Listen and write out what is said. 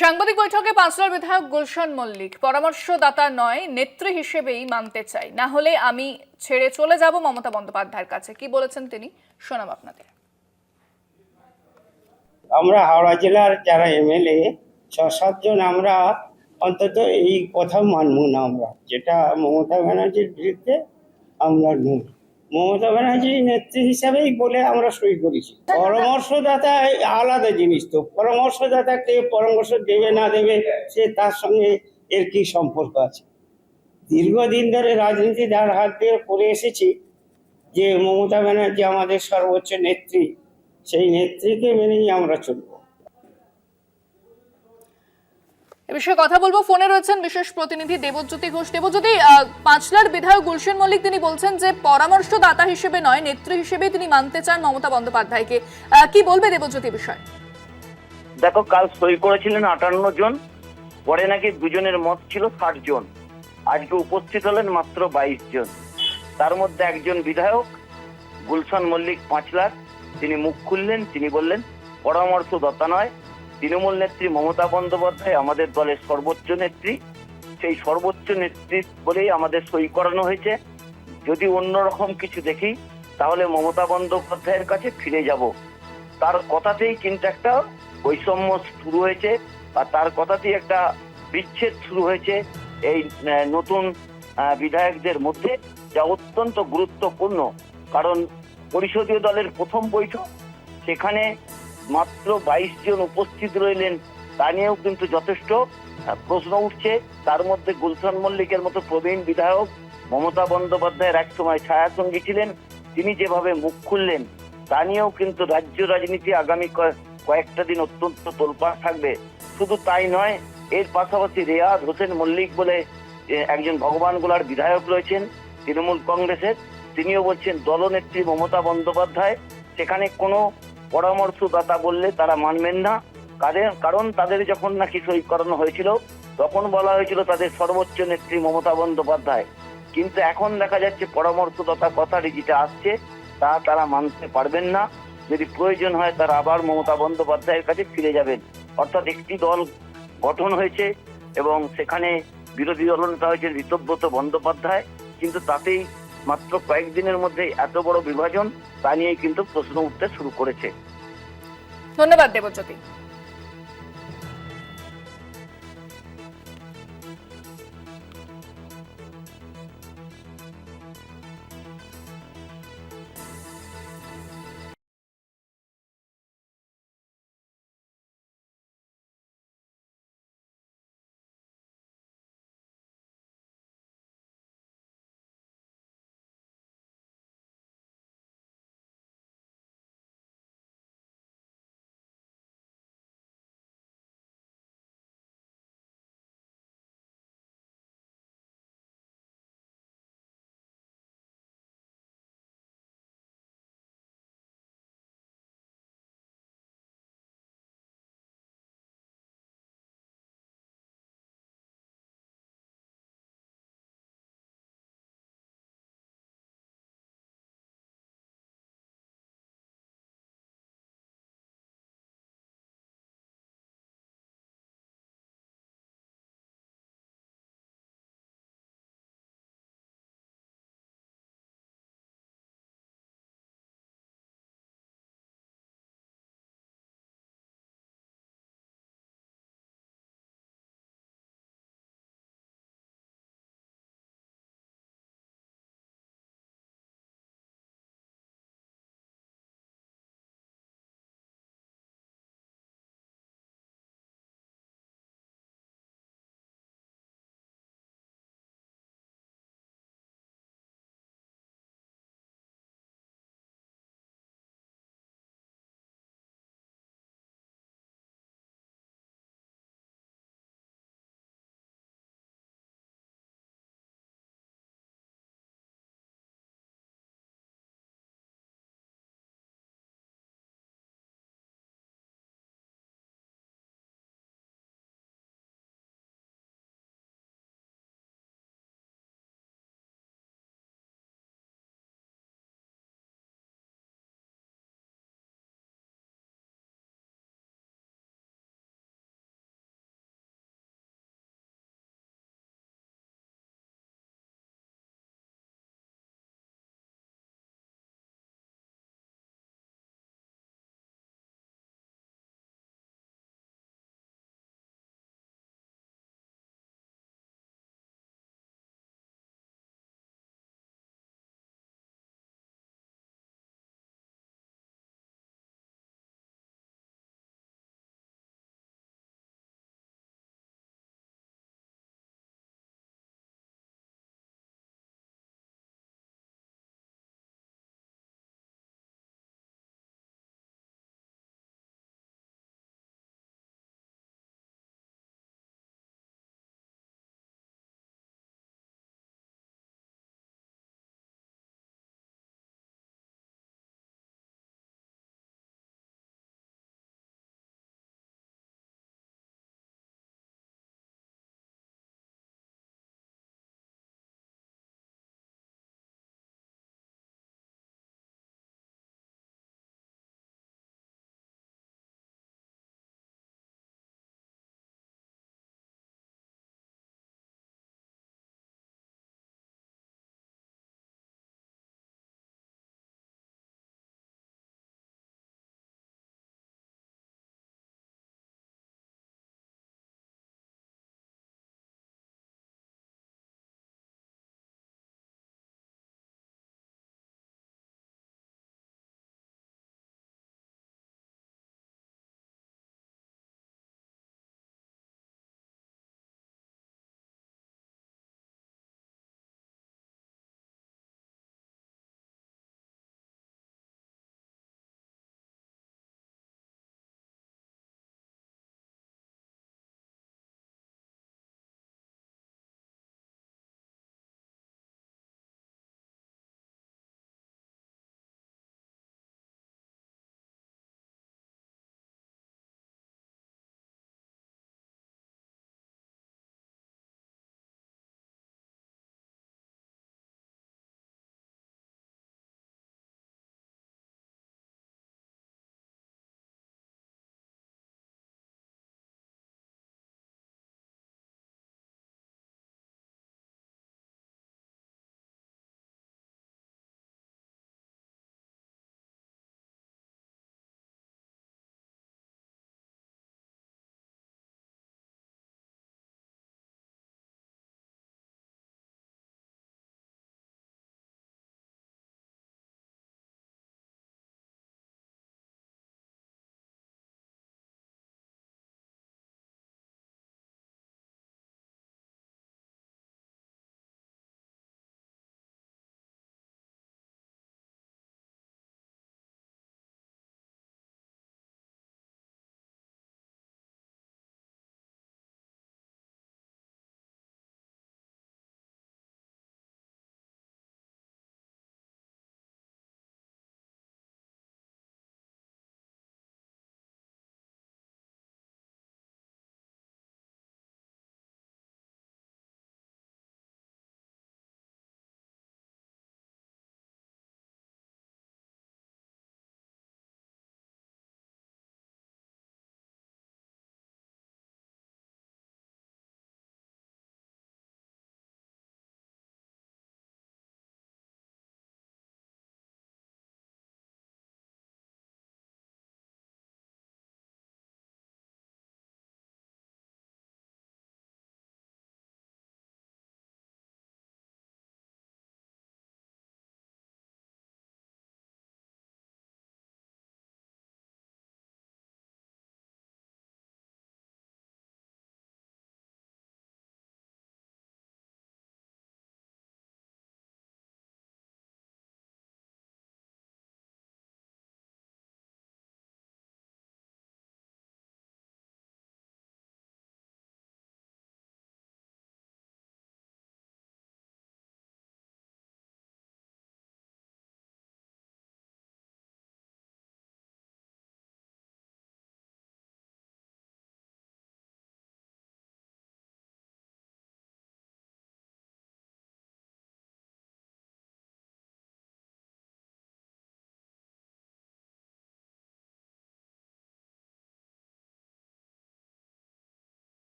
সাংবাদিক বৈঠকে পাঁচলার বিধায়ক গুলশান মল্লিক পরামর্শদাতা নয়, নেত্রী হিসেবেই মানতে চাই, না হলে আমি ছেড়ে চলে যাব মমতা বন্দ্যোপাধ্যায়ের কাছে। কি বলেছেন তিনি, শোনাব আপনাদের। আমরা হাওড়া জেলার যারা এমএলএ ৬-৭ জন আমরা অন্তত এই কথা মানব না, আমরা যেটা মমতা ব্যানার্জির বিরুদ্ধে আমরা নই। মমতা ব্যানার্জি নেত্রী হিসাবেই বলে আমরা সই করেছি। পরামর্শদাতা আলাদা জিনিস, তো পরামর্শদাতাকে পরামর্শ দেবে না দেবে সে তার সঙ্গে এর কি সম্পর্ক আছে? দীর্ঘদিন ধরে রাজনীতি যার হাত দিয়ে করে এসেছি, যে মমতা ব্যানার্জি আমাদের সর্বোচ্চ নেত্রী, সেই নেত্রীকে মেনেই আমরা চলব। এ বিষয়ে কথা বলবো। ফোনে রয়েছেন বিশেষ প্রতিনিধি দেবজ্যোতি ঘোষ। দেবজ্যোতি, পাঁচলার বিধায়ক গুলশান মল্লিক তিনি বলছেন যে পরামর্শদাতা হিসেবে নয়, নেত্রী হিসেবে তিনি মানতে চান মমতা বন্দ্যোপাধ্যায়কে। কি বলবে দেবজ্যোতি বিষয়? দেখো, কাল সই করেছিলেন 58 জন, পরে নাকি দুজনের মত ছিল 60 জন, আজকে উপস্থিত হলেন মাত্র 22 জন। তার মধ্যে একজন বিধায়ক গুলশান মল্লিক পাঁচলার, তিনি মুখ খুললেন, তিনি বললেন পরামর্শদাতা নয়, তৃণমূল নেত্রী মমতা বন্দ্যোপাধ্যায় আমাদের দলের সর্বোচ্চ নেত্রী, সেই সর্বোচ্চ নেত্রী বলেই আমাদের সই করানো হয়েছে। যদি অন্যরকম কিছু দেখি তাহলে মমতা বন্দ্যোপাধ্যায়ের কাছে ফিরে যাব। তার কথাতেই কিন্তু একটা বৈষম্য শুরু হয়েছে, বা তার কথাতেই একটা বিচ্ছেদ শুরু হয়েছে এই নতুন বিধায়কদের মধ্যে, যা অত্যন্ত গুরুত্বপূর্ণ। কারণ পরিষদীয় দলের প্রথম বৈঠক, সেখানে মাত্র 22 জন উপস্থিত রইলেন, তা নিয়েও কিন্তু যথেষ্ট প্রশ্ন উঠছে। তার মধ্যে গুলশান মল্লিকের মতো প্রবীণ বিধায়ক, মমতা বন্দ্যোপাধ্যায়ের একসময় ছায়াসঙ্গী ছিলেন, তিনি যেভাবে মুখ খুললেন তা নিয়েও কিন্তু রাজ্য রাজনীতি আগামী কয়েকটা দিন অত্যন্ত তোলপাড় থাকবে। শুধু তাই নয়, এর পাশাপাশি রেয়াজ হোসেন মল্লিক বলে একজন ভগবানগোলার বিধায়ক রয়েছেন তৃণমূল কংগ্রেসের, তিনিও বলছেন দলনেত্রী মমতা বন্দ্যোপাধ্যায়, সেখানে কোনো পরামর্শদাতা বললে তারা মানবেন না। কারণ তাদের যখন নাকি সই করানো হয়েছিল তখন বলা হয়েছিল তাদের সর্বোচ্চ নেত্রী মমতা বন্দ্যোপাধ্যায়, কিন্তু এখন দেখা যাচ্ছে পরামর্শদাতা কথাটি যেটা আসছে তা তারা মানতে পারবেন না। যদি প্রয়োজন হয় তারা আবার মমতা বন্দ্যোপাধ্যায়ের কাছে ফিরে যাবেন। অর্থাৎ একটি দল গঠন হয়েছে এবং সেখানে বিরোধী দলনেতা হয়েছে ঋতব্রত বন্দ্যোপাধ্যায়, কিন্তু তাতেই মাত্র কয়েকদিনের মধ্যে এত বড় বিভাজন, তা নিয়ে কিন্তু প্রশ্ন উঠতে শুরু করেছে। ধন্যবাদ দেবজ্যোতি।